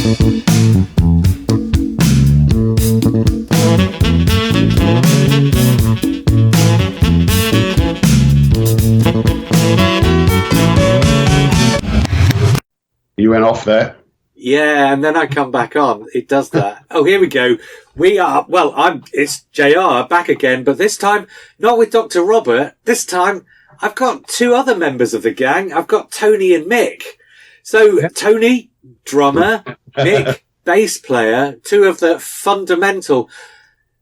You went off there. Yeah, and then I come back on. It does that. Oh, here we go. It's JR back again, but this time not with Dr. Robert. This time I've got two other members of the gang. I've got Tony and Mick. So Tony, drummer, Mick, bass player, two of the fundamental,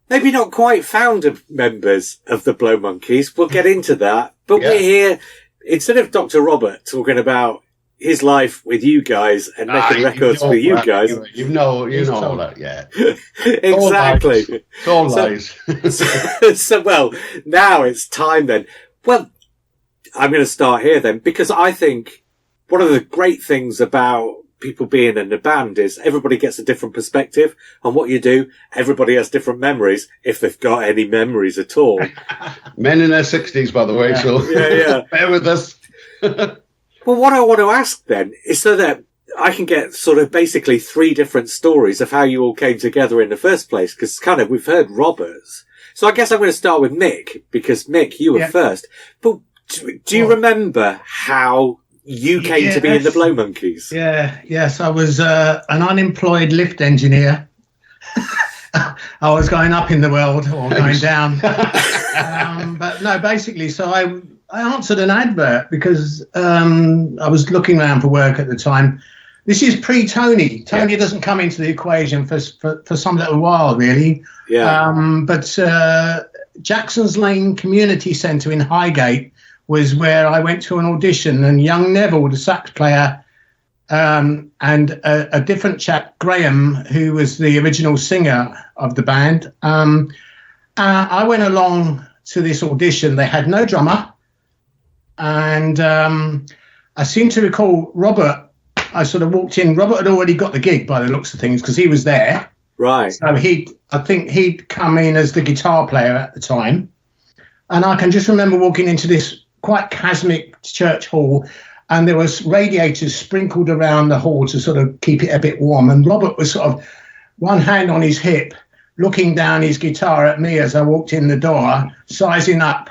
maybe not quite founder members of the Blow Monkeys. We'll get into that. But we're here, instead of Dr. Robert talking about his life with you guys and making records for you guys. You know all that, yeah. Exactly. It's all lies. So, well, now it's time then. Well, I'm going to start here then, because I think one of the great things about people being in a band is everybody gets a different perspective on what you do. Everybody has different memories, if they've got any memories at all. Men in their 60s, by the way, so bear with us. Well, what I want to ask then is so that I can get sort of basically three different stories of how you all came together in the first place, because kind of we've heard Robert's. So I guess I'm going to start with Mick, because Mick, you were first. But do you remember how you came to be in the Blow Monkeys? Yes, I was an unemployed lift engineer. I was going up in the world or going down. But no, basically, so I answered an advert because I was looking around for work at the time. This is pre-Tony. Tony doesn't come into the equation for some little while, really. Yeah. But Jackson's Lane Community Centre in Highgate was where I went to an audition, and young Neville, the sax player, and a different chap, Graham, who was the original singer of the band. I went along to this audition. They had no drummer. And I seem to recall Robert, I sort of walked in. Robert had already got the gig by the looks of things because he was there. Right. So I think he'd come in as the guitar player at the time. And I can just remember walking into this quite chasmic church hall, and there was radiators sprinkled around the hall to sort of keep it a bit warm. And Robert was sort of one hand on his hip, looking down his guitar at me as I walked in the door, sizing up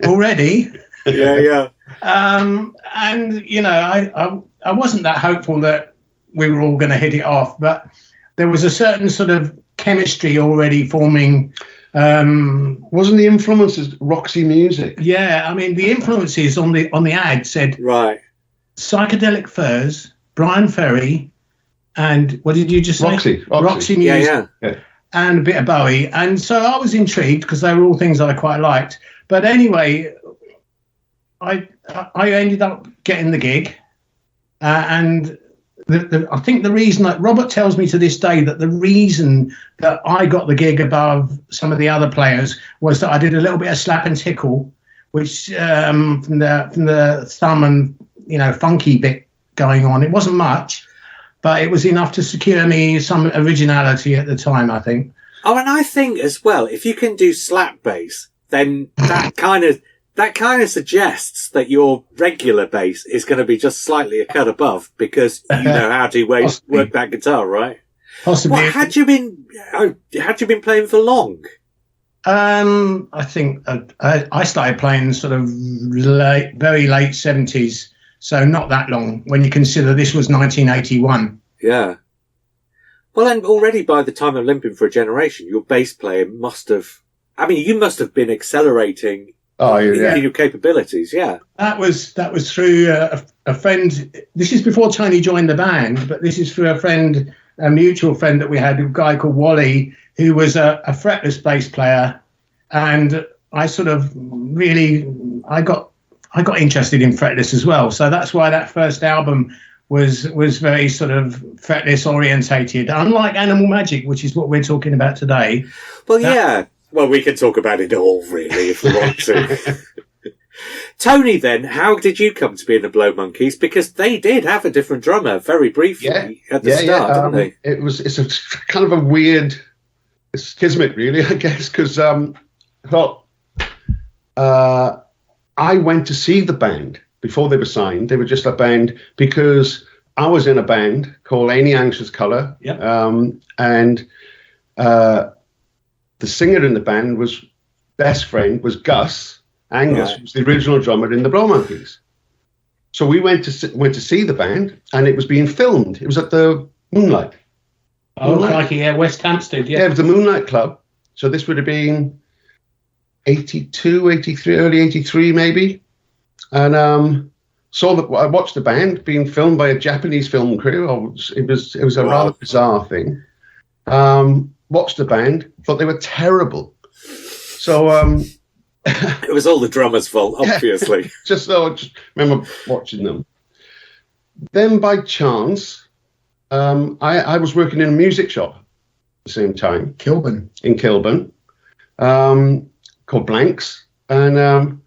already. Yeah. And you know, I wasn't that hopeful that we were all going to hit it off, but there was a certain sort of chemistry already forming. Wasn't the influences Roxy Music? Yeah, I mean the influences on the ad said Psychedelic Furs, Brian Ferry, and what did you just say? Roxy Music, yeah. And a bit of Bowie. And so I was intrigued because they were all things I quite liked. But anyway, I ended up getting the gig, and I think the reason that Robert tells me to this day that the reason that I got the gig above some of the other players was that I did a little bit of slap and tickle, which from the thumb and funky bit going on. It wasn't much, but it was enough to secure me some originality at the time, I think. Oh, and I think as well, if you can do slap bass, then that kind of suggests that your regular bass is going to be just slightly a cut above because you know how to work that guitar, right? Possibly. What, had you been playing for long? I think I started playing sort of very late 70s, so not that long when you consider this was 1981. Yeah. Well, and already by the time of Limping for a Generation, your bass player you must have been accelerating your capabilities, yeah. That was through a friend. This is before Tony joined the band, but this is through a mutual friend that we had, a guy called Wally, who was a fretless bass player, and I sort of I got interested in fretless as well. So that's why that first album was very sort of fretless orientated, unlike Animal Magic, which is what we're talking about today. Well, yeah. Well, we can talk about it all, really, if we want to. Tony, then, how did you come to be in the Blow Monkeys? Because they did have a different drummer very briefly at the start, didn't they? It's a kind of a weird schismic, really, I guess, because I went to see the band before they were signed. They were just a band because I was in a band called Any Anxious Colour. Yep. And the singer in the band was best friend was Gus Angus, who was the original drummer in the Blow Monkeys. So we went to see the band, and it was being filmed. It was at the Moonlight. Oh, crikey, yeah, West Hampstead, yeah. Yeah, it was the Moonlight Club. So this would have been 82, 83, early 83 maybe. And I watched the band being filmed by a Japanese film crew. It was a rather bizarre thing. Watched the band, thought they were terrible. So it was all the drummer's fault, obviously. just remember watching them. Then by chance, I was working in a music shop at the same time. In Kilburn, called Blanks. And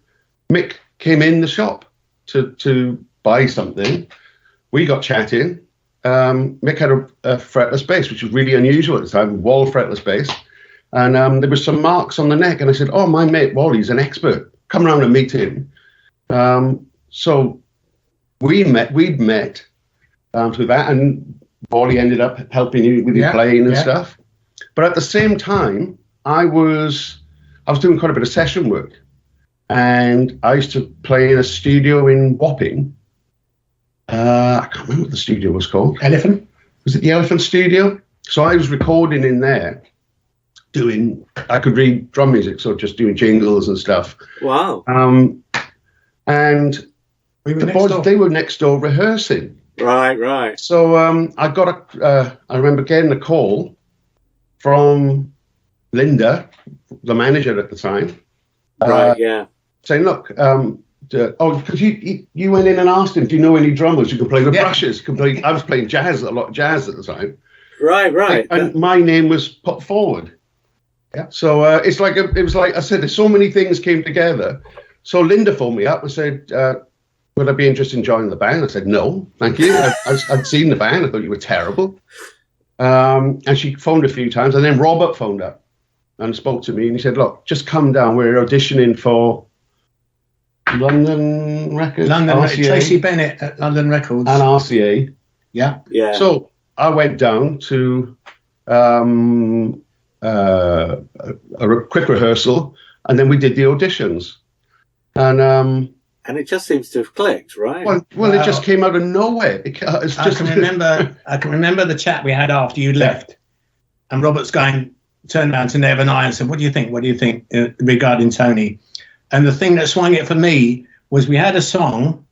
Mick came in the shop to buy something. We got chatting. Mick had a fretless bass, which was really unusual at the time, wall fretless bass. And there was some marks on the neck. And I said, oh, my mate Wally's an expert. Come around and meet him. So we'd met through that. And Wally ended up helping you with your playing and stuff. But at the same time, I was doing quite a bit of session work. And I used to play in a studio in Wapping. I can't remember what the studio was called. Elephant? Was it the Elephant Studio? So I was recording in there, I could read drum music, so just doing jingles and stuff. Wow. And the boys, they were next door rehearsing. Right. So I remember getting a call from Linda, the manager at the time. Saying, look, because you went in and asked him, do you know any drummers who can play the brushes? I was playing a lot of jazz at the time. Right. And my name was put forward. Yeah. So it was like I said, there's so many things came together. So Linda phoned me up and said, would I be interested in joining the band? I said, no, thank you. I'd seen the band. I thought you were terrible. And she phoned a few times. And then Robert phoned up and spoke to me. And he said, look, just come down. We're auditioning for London Records. Tracy Bennett at London Records. And RCA. Yeah. So I went down to a quick rehearsal, and then we did the auditions. And it just seems to have clicked, right? Well, it just came out of nowhere. I can remember the chat we had after you left, and Robert's turned around to Nev and I and said, "What do you think? What do you think regarding Tony?" And the thing that swung it for me was we had a song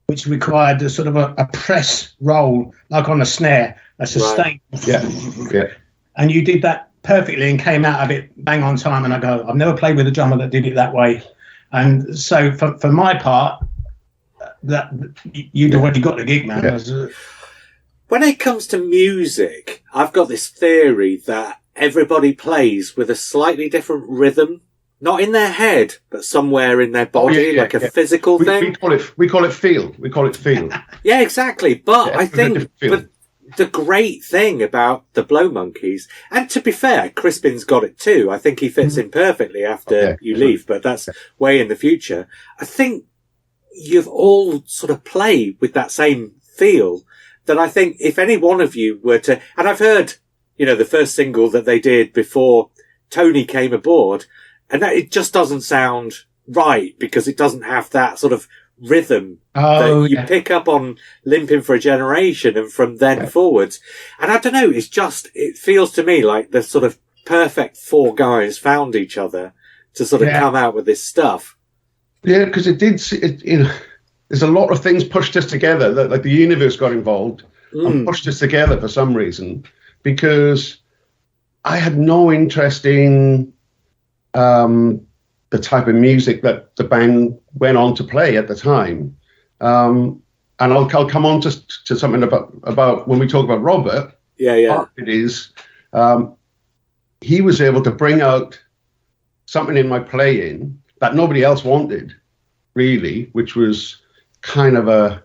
which required a sort of a press roll, like on a snare, a sustain. Right. Yeah. And you did that perfectly and came out of it bang on time. And I go, I've never played with a drummer that did it that way. And so for my part, that you'd already got the gig, man. Yeah. When it comes to music, I've got this theory that everybody plays with a slightly different rhythm. Not in their head, but somewhere in their body, a physical thing. We call it feel. We call it feel. Yeah, exactly. But I think the great thing about the Blow Monkeys, and to be fair, Crispin's got it too. I think he fits in perfectly after you leave, but that's way in the future. I think you've all sort of played with that same feel that I think if any one of you were to, and I've heard, the first single that they did before Tony came aboard, and that it just doesn't sound right because it doesn't have that sort of rhythm that you pick up on Limping for a Generation and from then forwards. And I don't know, it feels to me like the sort of perfect four guys found each other to sort of come out with this stuff. Yeah, because there's a lot of things pushed us together, that like the universe got involved and pushed us together for some reason, because I had no interest in the type of music that the band went on to play at the time. And I'll come on to something about when we talk about Robert. Yeah. It is, he was able to bring out something in my playing that nobody else wanted, really, which was kind of a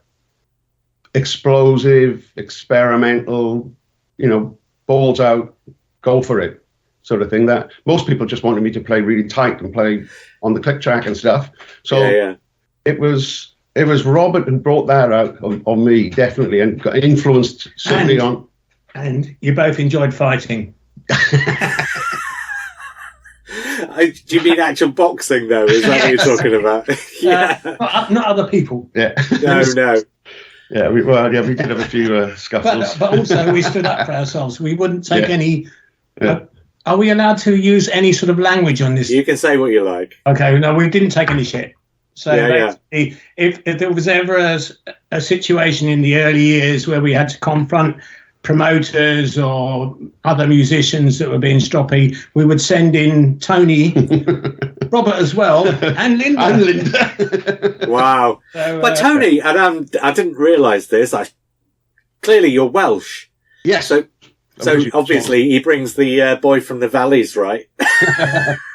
explosive, experimental, balls out, go for it sort of thing, that most people just wanted me to play really tight and play on the click track and stuff. So it was it was Robert who brought that out on me, definitely, and got influenced certainly on. And you both enjoyed fighting. Do you mean actual boxing, though? Is that what you're talking about? Yeah. Not other people. Yeah. No. Yeah, we did have a few scuffles. But also, we stood up for ourselves. We wouldn't take any... Yeah. Are we allowed to use any sort of language on this? You can say what you like. Okay, no, we didn't take any shit. So basically, if there was ever a situation in the early years where we had to confront promoters or other musicians that were being stroppy, we would send in Tony, Robert as well, and Linda. Wow. So, but Tony, and I didn't realise this, clearly you're Welsh. Yes. So obviously he brings the boy from the valleys, right?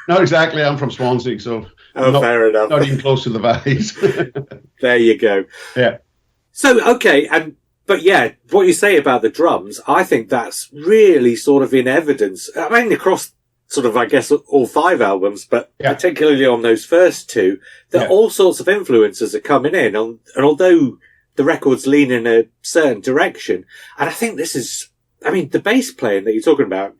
Not exactly. I'm from Swansea, so fair enough. Not even close to the valleys. There you go. Yeah. So, okay, but yeah, what you say about the drums, I think that's really sort of in evidence. I mean, across sort of, I guess, all 5 albums, but particularly on those first 2, that all sorts of influences are coming in. And although the records lean in a certain direction, and I think this is, I mean, the bass playing that you're talking about,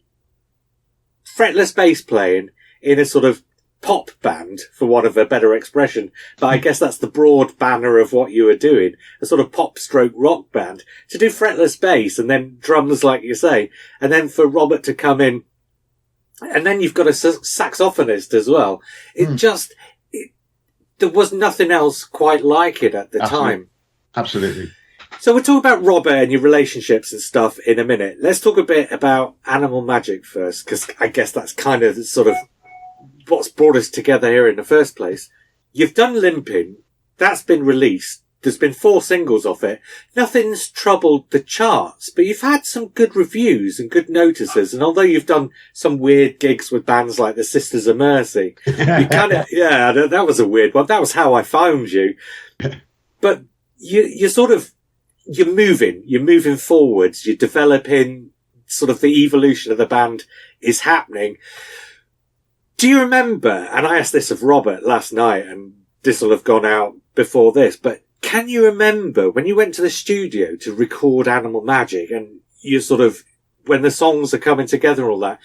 fretless bass playing in a sort of pop band, for want of a better expression, but I guess that's the broad banner of what you were doing, a sort of pop stroke rock band, to do fretless bass and then drums, like you say, and then for Robert to come in, and then you've got a saxophonist as well. There was nothing else quite like it at the time. Absolutely. So we'll talk about Robert and your relationships and stuff in a minute. Let's talk a bit about Animal Magic first, because I guess that's kind of sort of what's brought us together here in the first place. You've done Limping. That's been released. There's been 4 singles off it. Nothing's troubled the charts, but you've had some good reviews and good notices. And although you've done some weird gigs with bands like the Sisters of Mercy, you kind of, that was a weird one. That was how I found you. But you're sort of, you're moving forwards, you're developing, sort of the evolution of the band is happening. Do you remember, and I asked this of Robert last night, and this will have gone out before this, but can you remember when you went to the studio to record Animal Magic and you sort of, when the songs are coming together and all that,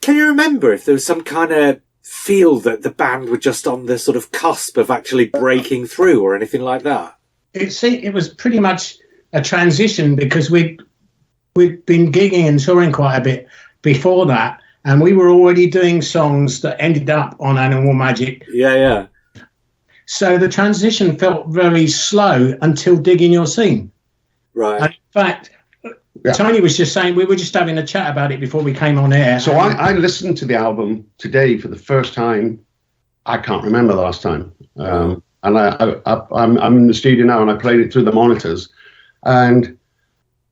can you remember if there was some kind of feel that the band were just on the sort of cusp of actually breaking through or anything like that? It was pretty much a transition because we'd been gigging and touring quite a bit before that, and we were already doing songs that ended up on Animal Magic. Yeah. So the transition felt very slow until Digging Your Scene. Right. And in fact, Tony was just saying, we were just having a chat about it before we came on air. So I listened to the album today for the first time. I can't remember the last time. And I'm in the studio now and I played it through the monitors. And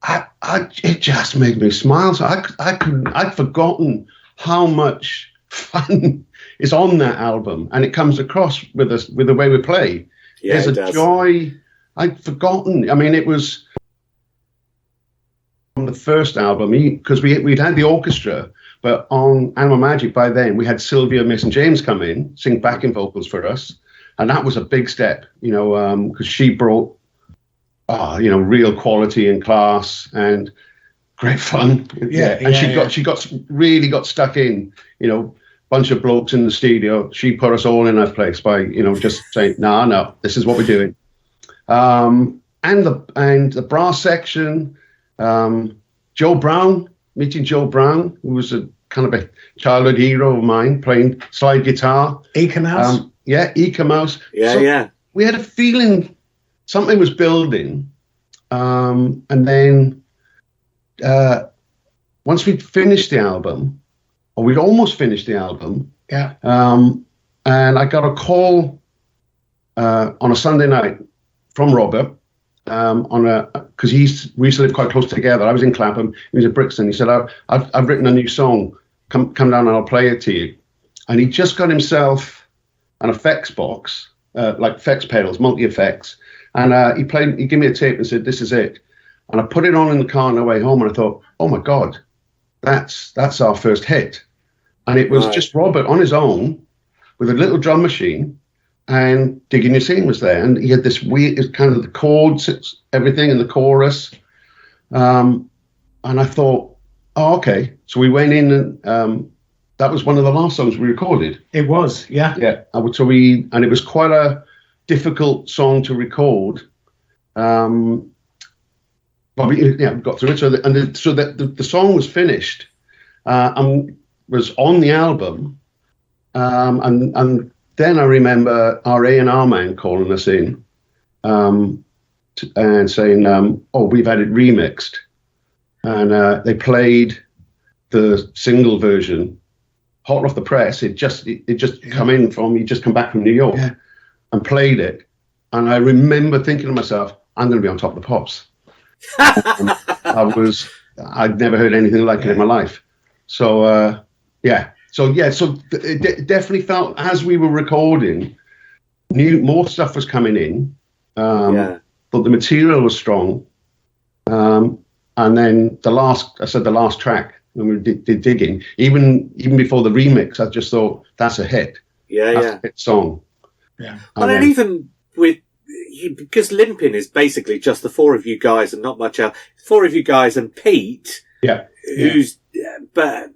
it just made me smile. So I'd forgotten how much fun is on that album, and it comes across with us with the way we play. Yeah, there's a joy. I'd forgotten. I mean, it was on the first album because we'd had the orchestra, but on Animal Magic by then we had Sylvia Mason James come in, sing backing vocals for us, and that was a big step, because she brought real quality and class and great fun. She really got stuck in, bunch of blokes in the studio. She put us all in our place by, just saying, no, this is what we're doing. And the brass section, meeting Joe Brown, who was a kind of a childhood hero of mine, playing slide guitar. Eka Mouse. Eka Mouse. Yeah. We had a feeling something was building. And then once we'd finished the album, or we'd almost finished the album, and I got a call on a Sunday night from Robert, because we used to live quite close together. I was in Clapham, he was in Brixton. He said, I've written a new song, come down and I'll play it to you. And he just got himself an effects box, like effects pedals, multi-effects, and he gave me a tape and said, this is it. And I put it on in the car on the way home, and I thought, oh my God, that's our first hit. And it was just Robert on his own with a little drum machine and Digging Your Scene was there, and he had this weird, it's kind of the chords, it's everything in the chorus, and I thought, oh, okay. So we went in, and that was one of the last songs we recorded. It was, yeah. Yeah. And it was quite a difficult song to record. But we got through it. So the song was finished, and was on the album. And then I remember our A&R man calling us in, and saying, "Oh, we've had it remixed," and they played the single version, hot off the press. It just come in from, he'd just come back from New York, and played it. And I remember thinking to myself, I'm going to be on Top of the Pops. I'd never heard anything like it in my life. So it definitely felt, as we were recording, more stuff was coming in, but the material was strong. And then the last track, when we did Digging, even before the remix, I just thought, that's a hit. That's a hit song. Yeah. Well, and even with you, because Limping is basically just the four of you guys and not much else. Four of you guys and Pete. Yeah. But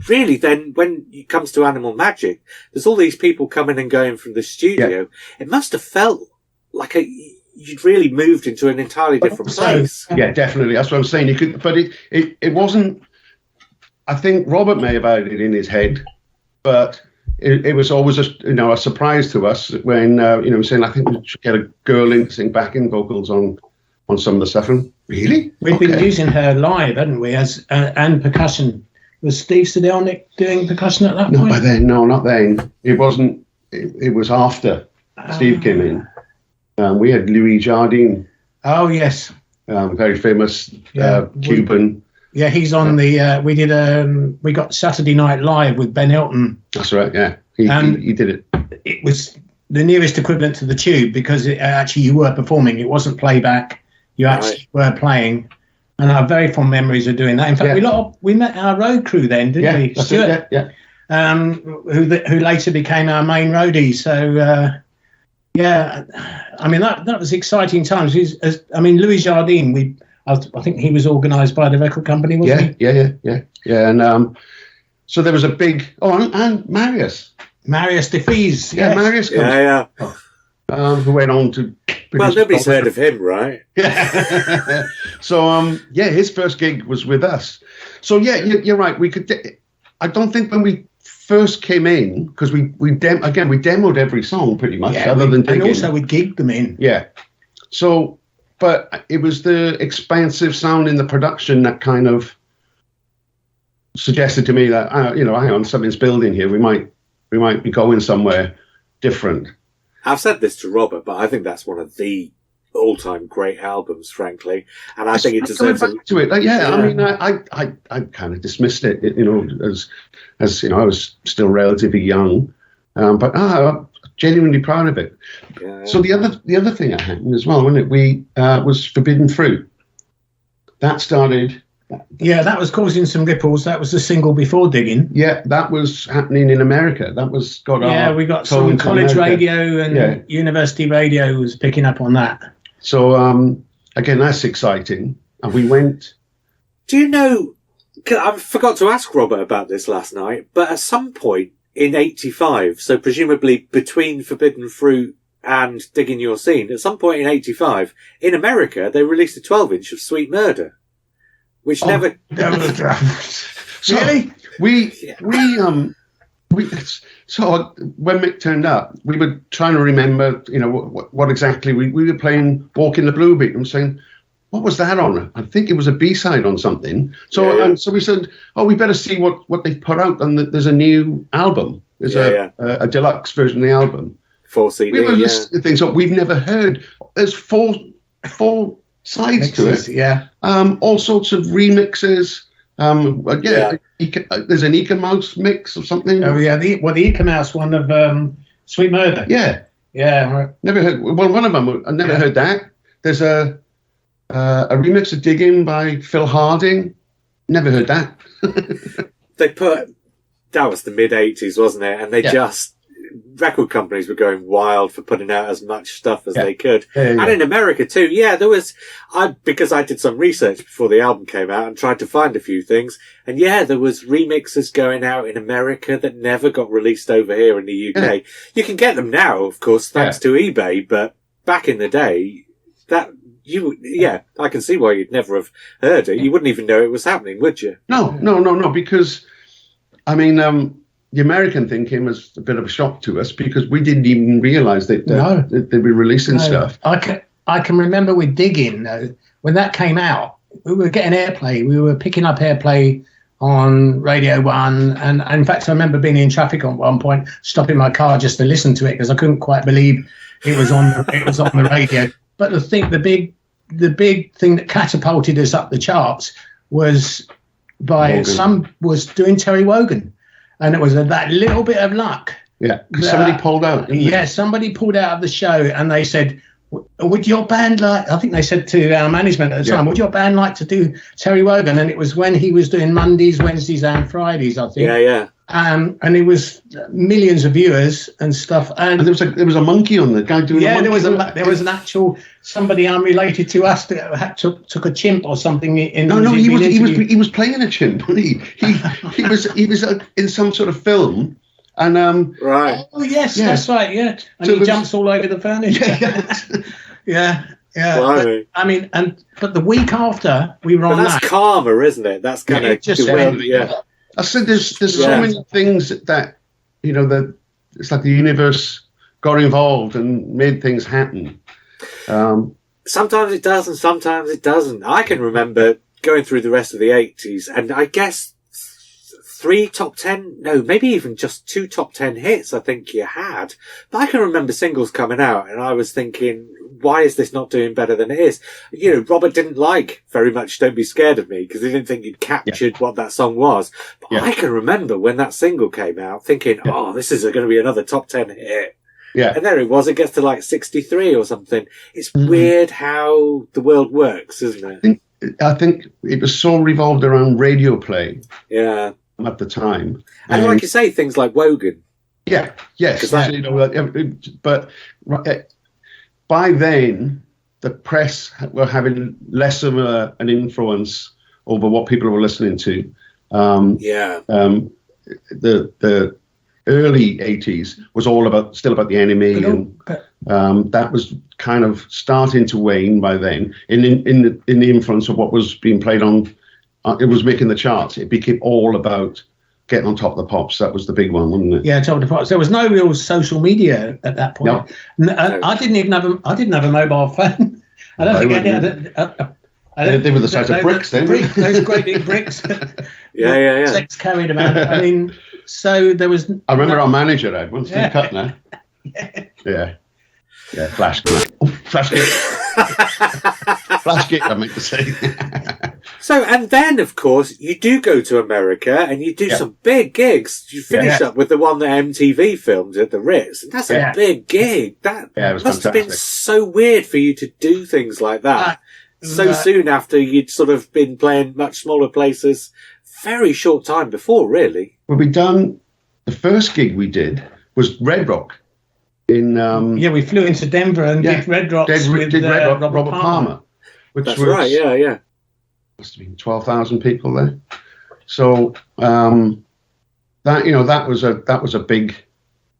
really, then when it comes to Animal Magic, there's all these people coming and going from the studio. It must have felt like you'd really moved into an entirely different place. Yeah, definitely. That's what I'm saying. It wasn't. I think Robert may have had it in his head, but it was always a surprise to us when saying, I think we should get a girl in to sing backing vocals on some of the stuff. And really, we've been using her live, haven't we? And percussion. Was Steve Sedilnick doing percussion at that point? Not by then. No, not then. It wasn't. It was after Steve came in. We had Louis Jardine. Oh yes. Very famous Cuban. Yeah, he's on the. We got Saturday Night Live with Ben Hilton. That's right. Yeah, he did it. It was the nearest equivalent to the Tube, because actually you were performing. It wasn't playback. You actually were playing, and I have very fond memories of doing that. In fact, we met our road crew then, didn't we? Stuart, who later became our main roadie. So I mean that was exciting times. Louis Jardine, I think he was organised by the record company, wasn't he? Yeah. And so there was a big... Oh, and Marius. Marius DeFees. Yeah, Marius comes. Who went on to... Well, nobody's heard of him, right? Yeah. So, his first gig was with us. So, you're right. We could... I don't think when we first came in, because we demoed every song pretty much, other than Digging. And also we gigged them in. Yeah. So... But it was the expansive sound in the production that kind of suggested to me that, hang on, something's building here. We might be going somewhere different. I've said this to Robert, but I think that's one of the all-time great albums, frankly. And I think it deserves back to it. I mean, I kind of dismissed it, as I was still relatively young, but I'm genuinely proud of it. Yeah. So the other thing that happened as well, wasn't it? Was Forbidden Fruit. That started. Yeah, that was causing some ripples. That was the single before Digging. Yeah, that was happening in America. That was we got some college radio and university radio was picking up on that. So again, that's exciting. And we went. Do you know? I forgot to ask Robert about this last night, but at some point in '85, so presumably between Forbidden Fruit and Digging Your Scene, at some point in '85, in America, they released a 12-inch of Sweet Murder, which never... So really? So when Mick turned up, we were trying to remember, what exactly we were playing Walking the Blue Beat and saying, what was that on? I think it was a B-side on something. So and so we said, we better see what they've put out. And there's a new album. There's a deluxe version of the album. 4 CD, we were listening to things that we've never heard. There's four sides to it. Yeah. All sorts of remixes. There's an Eka Mouse mix or something. Oh, yeah. The Eka Mouse one of Sweet Murder. Yeah. Yeah. Never heard. Well, one of them, I never heard that. There's a remix of Digging by Phil Harding. Never heard that. That was the mid-'80s, wasn't it? And they just record companies were going wild for putting out as much stuff as they could. Yeah. And in America too. Yeah, there was, because I did some research before the album came out and tried to find a few things. And yeah, there was remixes going out in America that never got released over here in the UK. Yeah. You can get them now, of course, thanks to eBay, but back in the day, I can see why you'd never have heard it. You wouldn't even know it was happening, would you? No, because, I mean, the American thing came as a bit of a shock to us because we didn't even realise that they'd be releasing stuff. I can remember with Digging, when that came out, we were getting airplay. We were picking up airplay on Radio 1. And in fact, I remember being in traffic at one point, stopping my car just to listen to it because I couldn't quite believe it was on the radio. But the big thing that catapulted us up the charts was was doing Terry Wogan. And it was that little bit of luck. Yeah, because somebody pulled out. Somebody pulled out of the show and they said, would your band I think they said to our management at the time, would your band like to do Terry Wogan? And it was when he was doing Mondays, Wednesdays and Fridays, I think. Yeah. And it was millions of viewers and stuff. And there was a monkey on the guy doing a monkey. there was an actual, somebody unrelated to us that took a chimp or something. He was playing a chimp, wasn't he was in some sort of film. And right. Oh yes, that's right. Yeah, and so he jumps all over the furniture. Yeah. But the week after we were on that's karma, isn't it? That's kind of just I said there's so many things that that it's like the universe got involved and made things happen. Sometimes it does, and sometimes it doesn't. I can remember going through the rest of the 80s, and I guess 3 top 10, no, maybe even just 2 top 10 hits I think you had. But I can remember singles coming out and I was thinking, why is this not doing better than it is? Robert didn't like very much Don't Be Scared of Me because he didn't think he'd captured what that song was. But I can remember when that single came out thinking, this is going to be another top 10 hit. Yeah. And there it was. It gets to like 63 or something. It's weird how the world works, isn't it? I think it was so revolved around radio play. Yeah. At the time, and like you say, things like Wogan. Yes. But by then, the press were having less of an influence over what people were listening to. The early 80s was all still about the enemy, and that was kind of starting to wane by then. In the influence of what was being played on. It was making the charts. It became all about getting on top of the pops. That was the big one, wasn't it? Yeah, top of the pops. There was no real social media at that point. No. I didn't even have a mobile phone. I don't think I did. They were the size of bricks then. Those great big bricks. Yeah. Sex carried about. I mean, so there was. I remember our manager had one. Steve Cutner. Yeah. Flash kit. Flash kit. Flash kit, I meant to say. So, and then, of course, you do go to America and you do some big gigs. You finish up with the one that MTV filmed at the Ritz. And that's a big gig. That must have been so weird for you to do things like that so soon after you'd sort of been playing much smaller places very short time before, really. Well, the first gig we did was Red Rock. We flew into Denver and did Red Rock with Robert Palmer. That's right, yeah. Must have been 12,000 people there. So that was a big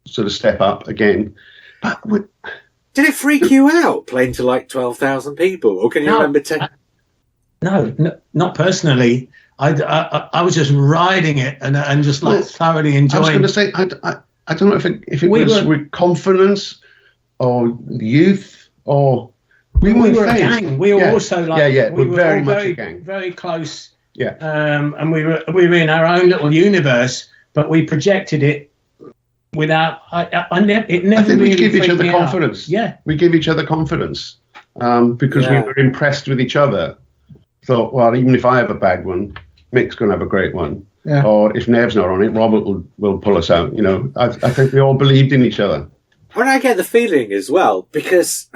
sort of step up again. But did it freak you out playing to like 12,000 people, or can you remember? No, not personally. I was just riding it and just thoroughly enjoying. I was going to say I don't know if it was with confidence or youth or. We were a gang. We were also we were very much a gang. Very close. Yeah. And we were in our own little universe, but we projected it without. It never. I think really we give each other out. confidence. Yeah. We give each other confidence because we were impressed with each other. Thought, well, even if I have a bad one, Mick's going to have a great one. Yeah. Or if Nev's not on it, Robert will pull us out. I think we all believed in each other. And I get the feeling as well because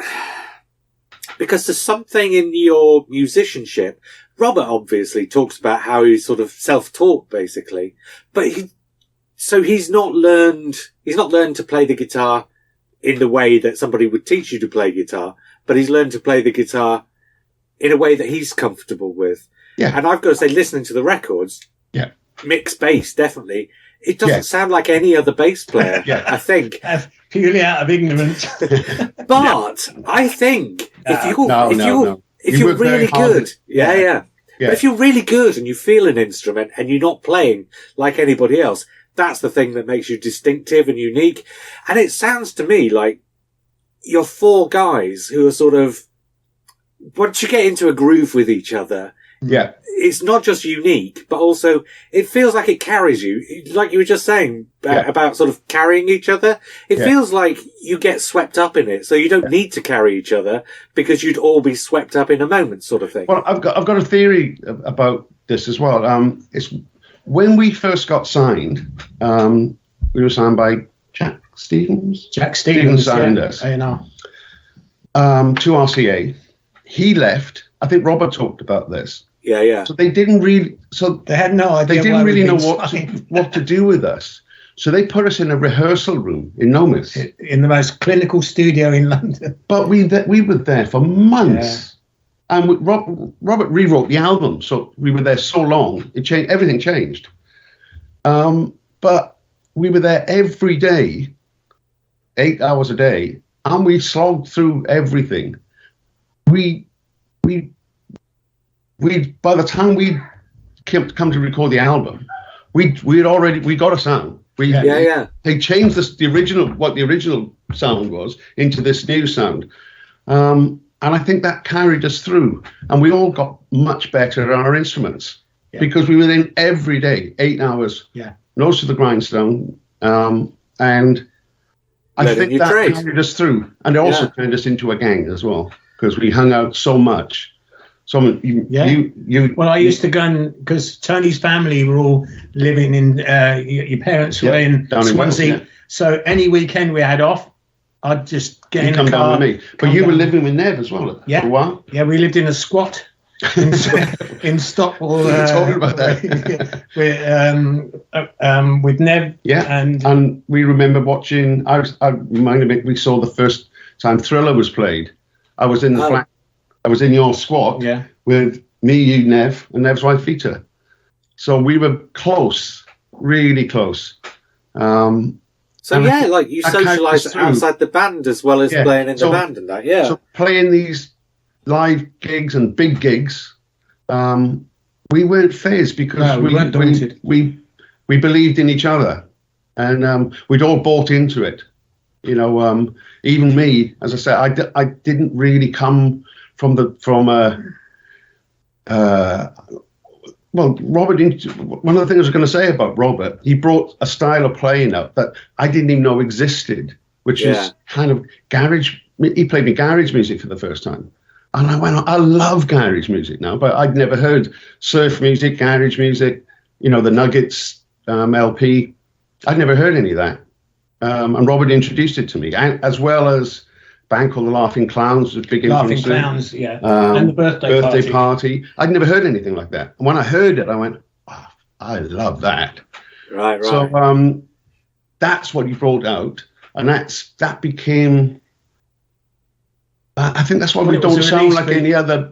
there's something in your musicianship. Robert obviously talks about how he's sort of self-taught, basically, but So he's not learned to play the guitar in the way that somebody would teach you to play guitar, but he's learned to play the guitar in a way that he's comfortable with. Yeah. And I've got to say, listening to the records, yeah, Mick's bass, definitely. It doesn't sound like any other bass player, I think. Purely out of ignorance. But I think if you're really good, but if you're really good and you feel an instrument and you're not playing like anybody else, that's the thing that makes you distinctive and unique. And it sounds to me like you're four guys who are sort of, once you get into a groove with each other, it's not just unique, but also it feels like it carries you. Like you were just saying about sort of carrying each other. It feels like you get swept up in it. So you don't need to carry each other because you'd all be swept up in a moment, sort of thing. Well, I've got a theory about this as well. It's when we first got signed, we were signed by Jack Stevens. Jack Stevens signed us to RCA. He left. I think Robert talked about this. Yeah. So they didn't really. So they had no idea. They didn't really know what to do with us. So they put us in a rehearsal room in Nomis, in the most clinical studio in London. But we were there for months, and Robert rewrote the album. So we were there so long, it changed. Everything changed. But we were there every day, 8 hours a day, and we slogged through everything. We by the time we come to record the album, we got a sound. They changed the original sound was into this new sound, and I think that carried us through. And we all got much better at our instruments because we were in every day, 8 hours, nose to the grindstone, and I think that carried us through, and it also turned us into a gang as well because we hung out so much. So Well, I used to go because Tony's family were all living in. Your parents were in Swansea, so any weekend we had off, I'd just get in the car. Down with me. But you were living with Nev as well for a while. Yeah, we lived in a squat in Stockwell. We were talking about that. With Nev. Yeah, and we remember watching. I reminded me. We saw the first time Thriller was played. I was in the flat. I was in your squad with me, you, Nev, and Nev's wife, Vita. So we were close, really close. So like you socialise outside the band as well as playing in the band and that, So playing these live gigs and big gigs, we weren't phased because we believed in each other, and we'd all bought into it. You know, even me, as I said, I didn't really come from Robert. One of the things I was going to say about Robert, he brought a style of playing out that I didn't even know existed, which is kind of garage. He played me garage music for the first time, and I went, I love garage music now, but I'd never heard surf music, garage music, you know, the Nuggets LP. I'd never heard any of that, and Robert introduced it to me, as well as band called the Laughing Clowns was big influence. Laughing Clowns, and the birthday party. I'd never heard anything like that. And when I heard it, I went, oh, I love that. Right. So that's what you brought out, and that became. I think that's why we don't sound like any other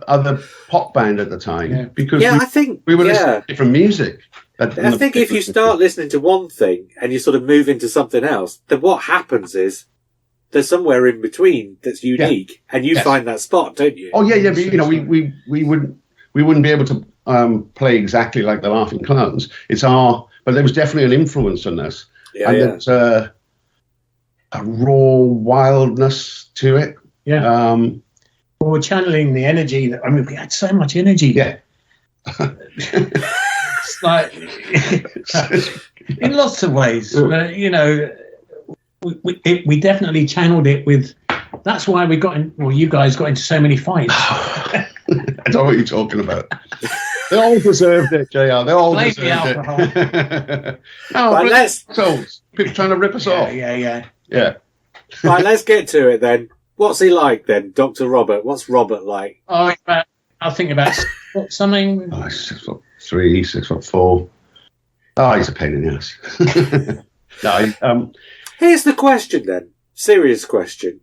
pop band at the time because I think we were listening to different music. I think if you start listening to one thing and you sort of move into something else, then what happens is there's somewhere in between that's unique, and you find that spot, don't you? Oh yeah. But, you know, we wouldn't be able to play exactly like the Laughing Clowns. But there was definitely an influence on us, and there's a raw wildness to it. Yeah. Well, we're channeling the energy. I mean, we had so much energy. Yeah. It's like in lots of ways, but you know. We definitely channeled it with. That's why we got in. Well, you guys got into so many fights. I don't know what you're talking about. They all deserved it, JR. They all deserved it. People trying to rip us off. Yeah. Right, let's get to it then. What's he like then, Dr. Robert? What's Robert like? I think about something. 6'3", 6'4". Oh, he's a pain in the ass. No, Here's the question then. Serious question.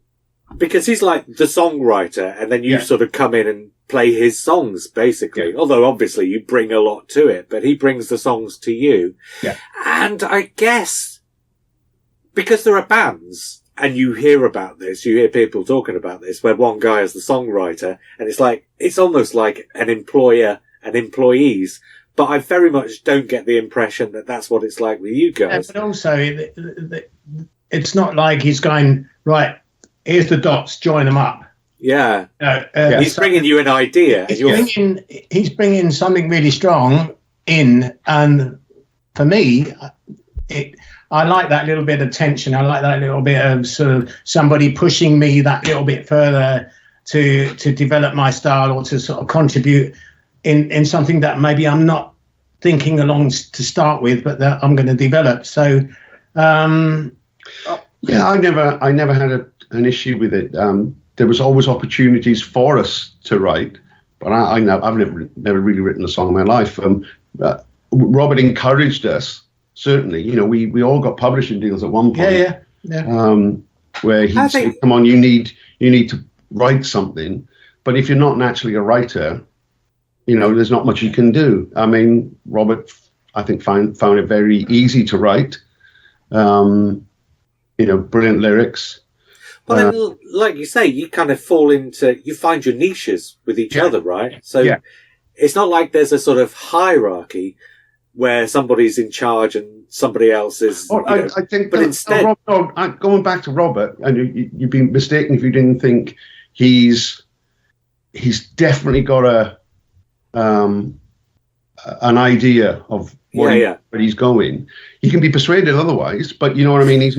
Because he's like the songwriter, and then you sort of come in and play his songs, basically. Yeah. Although, obviously, you bring a lot to it, but he brings the songs to you. Yeah. And I guess, because there are bands, and you hear about this, you hear people talking about this, where one guy is the songwriter, and it's almost like an employer and employees. But I very much don't get the impression that that's what it's like with you guys. Yeah, but also, it's not like he's going, right, here's the dots, join them up. Yeah. He's bringing you an idea. He's bringing something really strong in. And for me, I like that little bit of tension. I like that little bit of sort of somebody pushing me that little bit further to develop my style or to sort of contribute in something that maybe I'm not thinking along to start with, but that I'm going to develop. So, yeah, I never had an issue with it. There was always opportunities for us to write, but I've never really written a song in my life. Robert encouraged us, certainly. You know, we all got publishing deals at one point. Yeah. Where he'd say, "Come on, you need to write something," but if you're not naturally a writer, you know, there's not much you can do. I mean, Robert, I think, found it very easy to write. You know, brilliant lyrics. Well, like you say, you kind of you find your niches with each other, right? So it's not like there's a sort of hierarchy where somebody's in charge and somebody else is. I think, but instead, going back to Robert, and you'd be mistaken if you didn't think he's definitely got an idea of where he's going. He can be persuaded otherwise, but you know what I mean. It's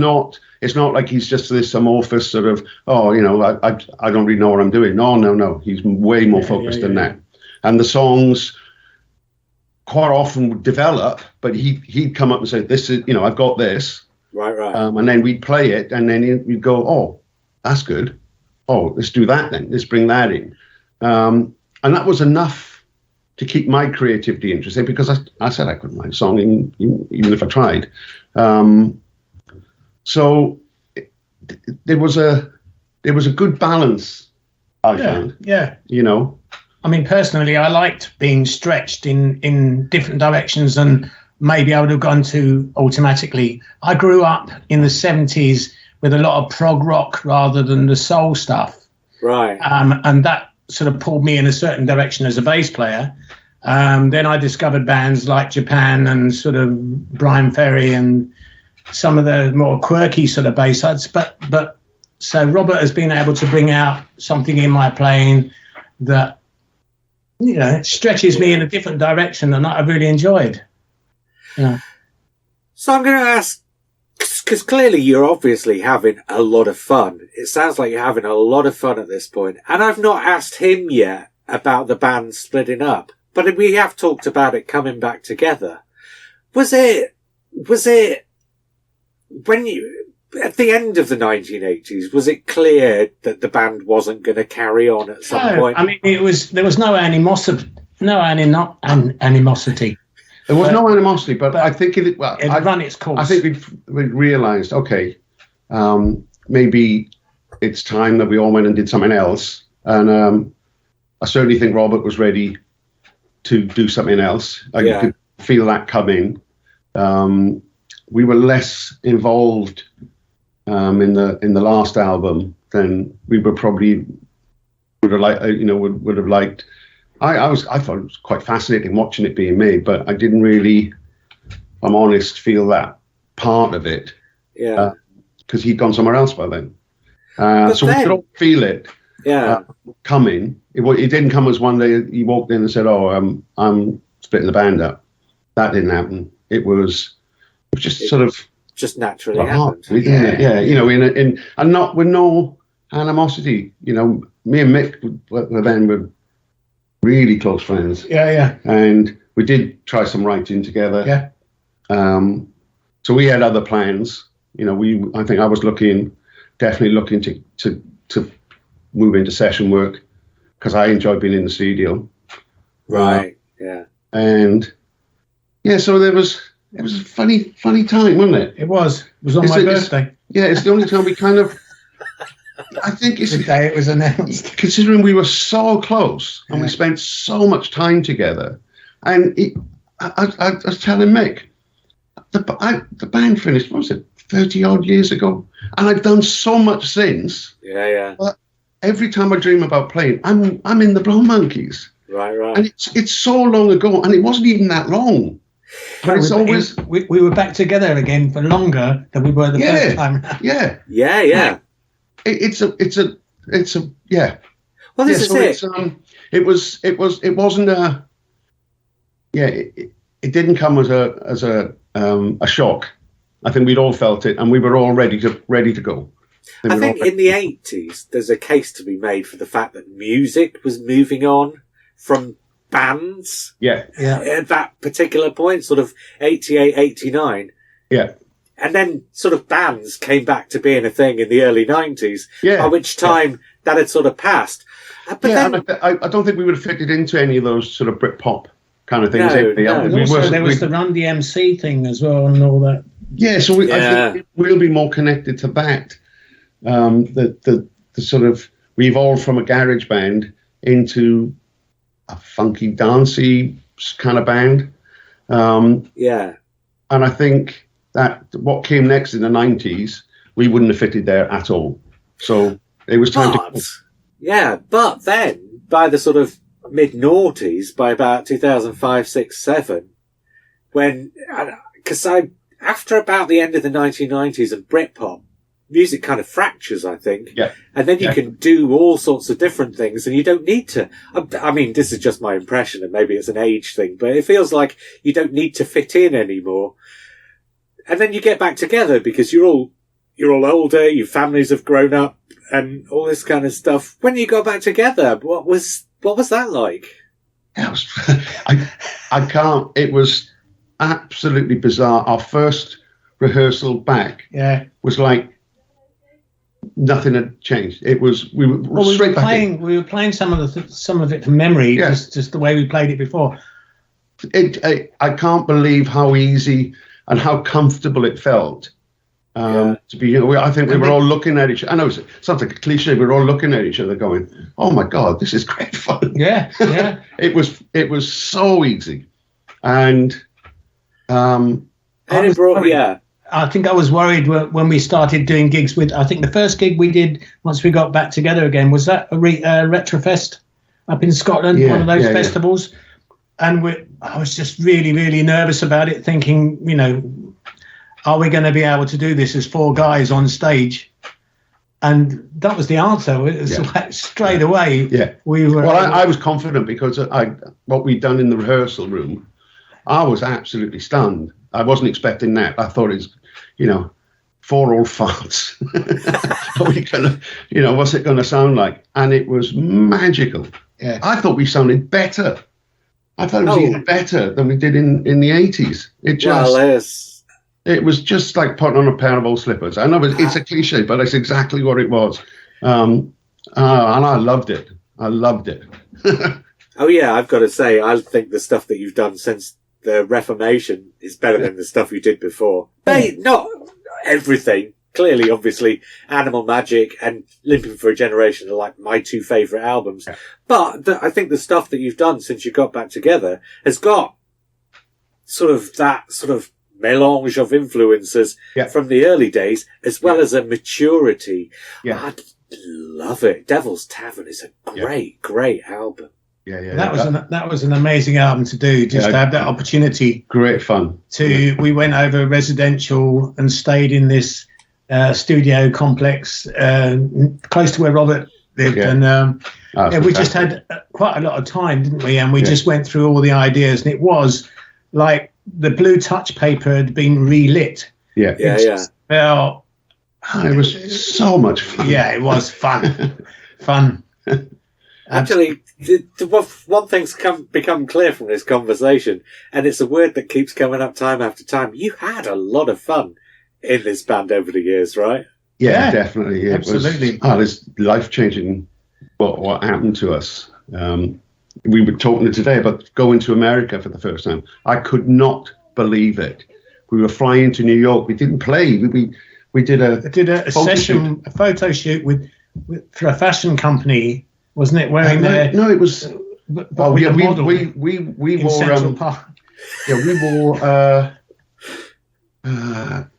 not like he's just this amorphous sort of, I don't really know what I'm doing. No. He's way more focused than that. And the songs quite often would develop, but he'd come up and say, "This is, I've got this." Right. And then we'd play it, and then we'd go, "Oh, that's good. Oh, let's do that then. Let's bring that in." And that was enough to keep my creativity interesting, because I said I couldn't write a song even if I tried. So there was a good balance, I found. Yeah. You know, I mean, personally, I liked being stretched in different directions than maybe I would have gone to automatically. I grew up in the 70s with a lot of prog rock rather than the soul stuff. Right. And that sort of pulled me in a certain direction as a bass player. Then I discovered bands like Japan and sort of Brian Ferry and some of the more quirky sort of bass sides. But so Robert has been able to bring out something in my playing that, stretches me in a different direction, and I've really enjoyed. Yeah. So I'm going to ask, because clearly you're obviously having a lot of fun. It sounds like you're having a lot of fun at this point. And I've not asked him yet about the band splitting up, but we have talked about it coming back together. Was it when at the end of the 1980s, was it clear that the band wasn't going to carry on at some point? I mean, there was no animosity. Animosity. There was no animosity, but I think it run its course. I think we realised, okay, maybe it's time that we all went and did something else. And I certainly think Robert was ready to do something else. I could feel that coming. We were less involved in the last album than we were probably would have liked. I thought it was quite fascinating watching it being made, but I didn't really, if I'm honest, feel that part of it. Yeah. Because he'd gone somewhere else by then. So we could all feel it coming. It didn't come as one day he walked in and said, "Oh, I'm splitting the band up." That didn't happen. It was just sort of just naturally happened. Yeah. And not with no animosity. Me and Mick were really close friends. Yeah. And we did try some writing together. Yeah. So we had other plans. I think I was definitely looking to move into session work because I enjoyed being in the studio. Right. Yeah. And so there was It was a funny time, wasn't it? It was. It was on my birthday. It's the only time we kind of. I think it's the day it was announced. Considering we were so close and we spent so much time together, and I was telling Mick, the band finished. What was it? 30 odd years ago, and I've done so much since. Yeah. But every time I dream about playing, I'm in the Blow Monkeys. Right. And it's so long ago, and it wasn't even that long. But it's always we were back together again for longer than we were the first time. Yeah. It's a yeah. Well, this is it. It wasn't a it didn't come as a shock. I think we'd all felt it, and we were all ready to go. I think in the 80s, there's a case to be made for the fact that music was moving on from bands. Yeah. At that particular point, sort of 88, 89. Yeah. And then sort of bands came back to being a thing in the early 90s, by which time that had sort of passed. But then, I don't think we would have fitted into any of those sort of Britpop kind of things. No. There was the Run DMC thing as well and all that. Yeah, so I think we'll be more connected to that. The sort of, we evolved from a garage band into a funky, dancey kind of band. And I think that what came next in the 90s, we wouldn't have fitted there at all. So it was time to... Yeah, but then, by the sort of mid-noughties, by about 2005, 6, 7, when... Because after about the end of the 1990s and Britpop, music kind of fractures, I think. Yeah. And then you can do all sorts of different things and you don't need to. I mean, this is just my impression and maybe it's an age thing, but it feels like you don't need to fit in anymore. And then you get back together because you're all older, your families have grown up and all this kind of stuff. When you got back together, what was that like? I can't, it was absolutely bizarre. Our first rehearsal back was like nothing had changed. It was we were playing some of it from memory, just the way we played it before. I can't believe how easy and how comfortable it felt to be. I think we were all looking at each other. I know it sounds like a cliche. We were all looking at each other, going, "Oh my God, this is great fun!" Yeah. It was so easy, and it brought I think I was worried when we started doing gigs with. I think the first gig we did once we got back together again was that a Retrofest up in Scotland, one of those festivals, and I was just really, really nervous about it, thinking, are we going to be able to do this as four guys on stage? And that was the answer. It was like straight away. Yeah, we were. Well, I was confident because what we'd done in the rehearsal room, I was absolutely stunned. I wasn't expecting that. I thought it's, four old farts. What's it going to sound like? And it was magical. Yeah. I thought we sounded better. I thought it was even better than we did in the 80s. It was just like putting on a pair of old slippers. I know it's a cliche, but it's exactly what it was. And I loved it. Oh yeah, I've got to say, I think the stuff that you've done since the Reformation is better than the stuff you did before. Not everything. Clearly, obviously, Animal Magic and Limping for a Generation are like my two favourite albums. Yeah. But I think the stuff that you've done since you got back together has got sort of that sort of melange of influences from the early days, as well as a maturity. Yeah. I love it. Devil's Tavern is a great album. Yeah. That was an amazing album to do. Just to have that opportunity. Great fun. We went over residential and stayed in this studio complex close to where Robert lived, and we just had quite a lot of time, didn't we? And we just went through all the ideas, and it was like the blue touch paper had been relit. It was so much fun. Yeah, it was fun. Actually, one thing's become clear from this conversation, and it's a word that keeps coming up time after time. You had a lot of fun in this band over the years, right? Yeah, definitely. Absolutely. It's life-changing what happened to us. We were talking today about going to America for the first time. I could not believe it. we were flying to New York. We didn't play. We did a session, a photo shoot for a fashion company, wasn't it? Wearing their no, it was. But we wore Central Park. Yeah, we wore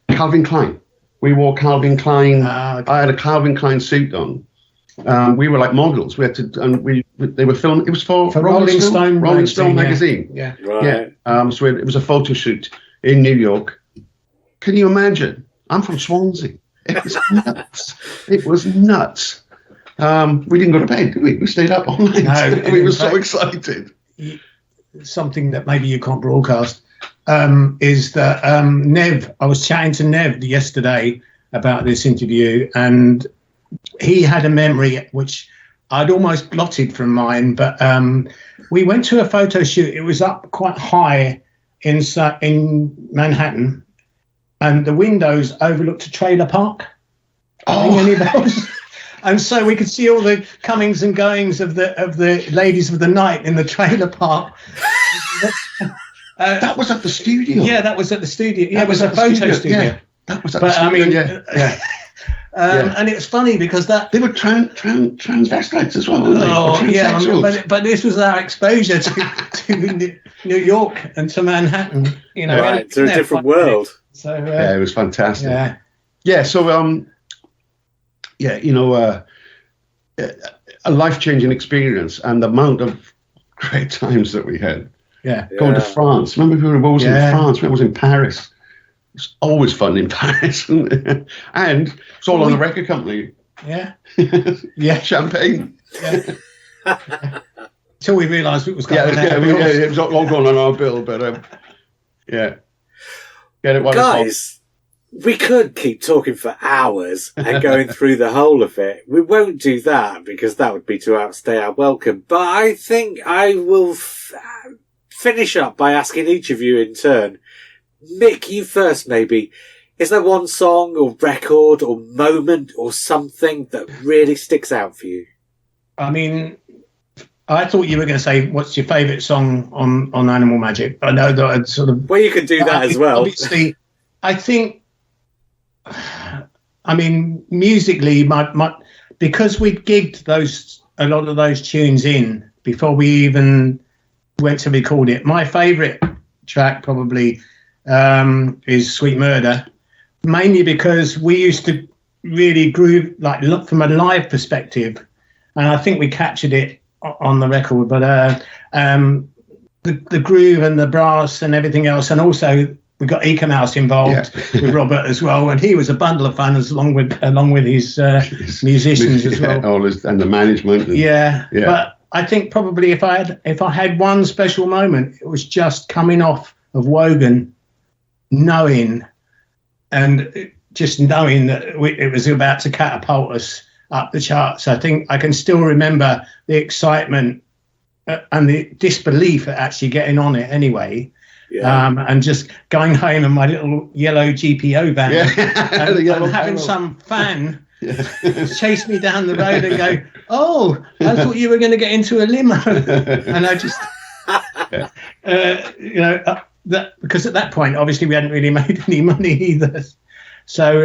Calvin Klein. We wore Calvin Klein. Okay. I had a Calvin Klein suit on. We were like models. We had to, and they were filming. It was for Rolling Stone magazine. Yeah. Right. Yeah. So it was a photo shoot in New York. Can you imagine? I'm from Swansea. It was nuts. It was nuts. We didn't go to bed, did we? We stayed up all night. No, we were so excited. Something that maybe you can't broadcast is that Nev, I was chatting to Nev yesterday about this interview, and he had a memory which I'd almost blotted from mine, but we went to a photo shoot. It was up quite high in Manhattan, and the windows overlooked a trailer park. Oh, any bells? And so we could see all the comings and goings of the ladies of the night in the trailer park. that was at the studio. Yeah, that was at the studio. Yeah, it was a photo studio. Yeah, that was at the studio. And it was funny because they were transvestites as well, weren't they? Oh, yeah, but this was our exposure to New York and to Manhattan. You know, right, to a different world. So it was fantastic. Yeah. So a life-changing experience, and the amount of great times that we had. Yeah. Going to France. Remember we were always in France. When I was in Paris. It's always fun in Paris. And it's all on the record company. Yeah. Yeah. Champagne. Yeah. Until we realised it was going it was all going on our bill, but yeah. Get it, guys. We could keep talking for hours and going through the whole of it. We won't do that because that would be to outstay our welcome. But I think I will finish up by asking each of you in turn. Mick, you first maybe. Is there one song or record or moment or something that really sticks out for you? I mean, I thought you were going to say, what's your favourite song on Animal Magic? I know that I'd sort of... Well, you can do that as well. Obviously, I think... I mean, musically, because we'd gigged a lot of those tunes in before we even went to record it. My favourite track probably is Sweet Murder, mainly because we used to really groove, like look from a live perspective, and I think we captured it on the record. But the groove and the brass and everything else, and also we got Eka Mouse involved with Robert as well, and he was a bundle of fun along with his musicians as well, and the management. Yeah. But I think probably if I had one special moment, it was just coming off of Wogan, knowing that it was about to catapult us up the charts. I think I can still remember the excitement and the disbelief at actually getting on it anyway. Yeah. And just going home in my little yellow GPO van and having some fan chase me down the road and go, "Oh, I thought you were going to get into a limo," and I just, that because at that point, obviously, we hadn't really made any money either. So,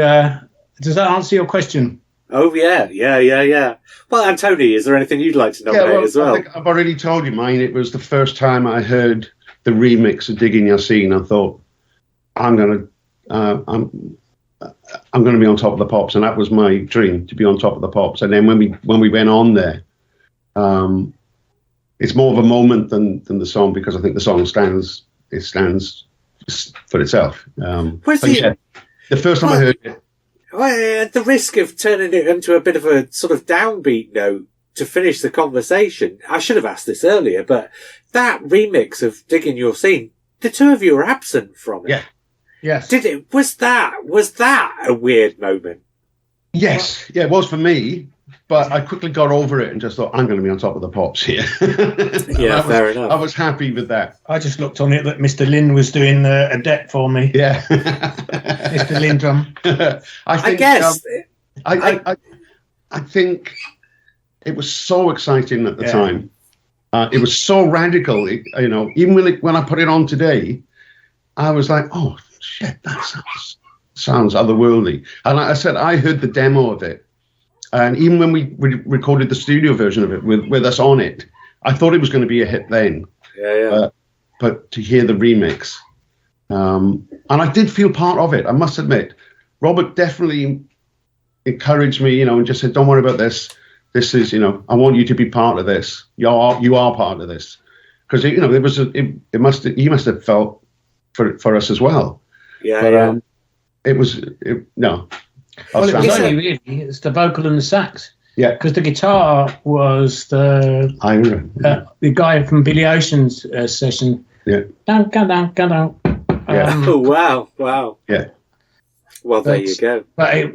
does that answer your question? Oh yeah. Well, Anthony, is there anything you'd like to nominate as well? I think I've already told you mine. It was the first time I heard the remix of Digging Your Scene. I thought I'm gonna be on Top of the Pops, and that was my dream, to be on Top of the Pops. And then when we went on there, it's more of a moment than the song, because I think the song stands for itself. The first time I heard it. Well, at the risk of turning it into a bit of a sort of downbeat note to finish the conversation, I should have asked this earlier, but that remix of Digging Your Scene, the two of you were absent from it. Yeah. Yes. Was that a weird moment? Yes. Yeah, it was for me, but I quickly got over it and just thought, I'm going to be on Top of the Pops here. Yeah, fair enough. I was happy with that. I just looked on it that Mr. Lynn was doing a deck for me. Yeah. Mr. Lindrum. I think it was so exciting at the time. It was so radical. Even when I put it on today, I was like, oh, shit, that sounds otherworldly. And like I said, I heard the demo of it. And even when we recorded the studio version of it with us on it, I thought it was going to be a hit then. Yeah. But to hear the remix, and I did feel part of it, I must admit. Robert definitely encouraged me, and just said, don't worry about this. This is, I want you to be part of this. You are part of this. Because, there was he must have felt for us as well. Yeah. It was, no. Well, it was only really, it's the vocal and the sax. Yeah. Because the guitar was the guy from Billy Ocean's session. Yeah. Down. Yeah. Oh, wow. Yeah. Well, there you go. But,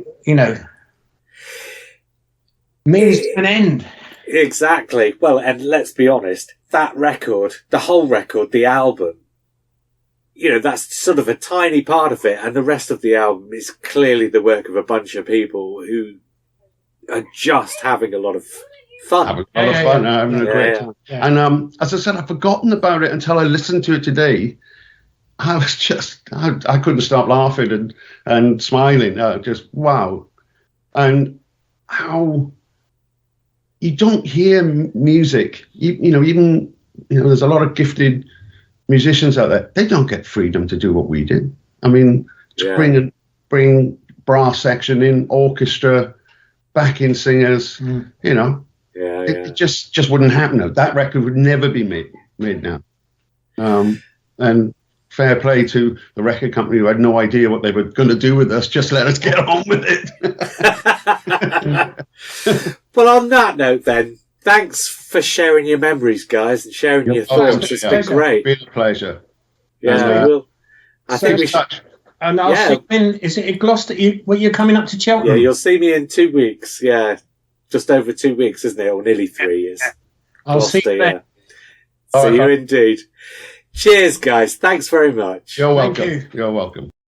means an end. Exactly. Well, and let's be honest, that record, the whole record, the album, that's sort of a tiny part of it, and the rest of the album is clearly the work of a bunch of people who are just having a lot of fun. Having a lot of fun, having a great time. Yeah. And as I said, I'd forgotten about it until I listened to it today. I was I couldn't stop laughing and smiling. Just wow. And how you don't hear music, even there's a lot of gifted musicians out there. They don't get freedom to do what we did. I mean, to bring brass section in, orchestra, backing singers, it just wouldn't happen. That record would never be made now. And fair play to the record company who had no idea what they were going to do with us. Just let us get on with it. Well, on that note, then, thanks for sharing your memories, guys, and sharing your thoughts. It's been great. It's been a pleasure. Yeah, I think we should. And I'll see you is it in Gloucester? You're coming up to Cheltenham? Yeah, you'll see me in 2 weeks. Yeah, just over 2 weeks, isn't it? Or nearly 3 years. I'll see you then. See you indeed. Cheers, guys. Thanks very much. You're welcome. You're welcome.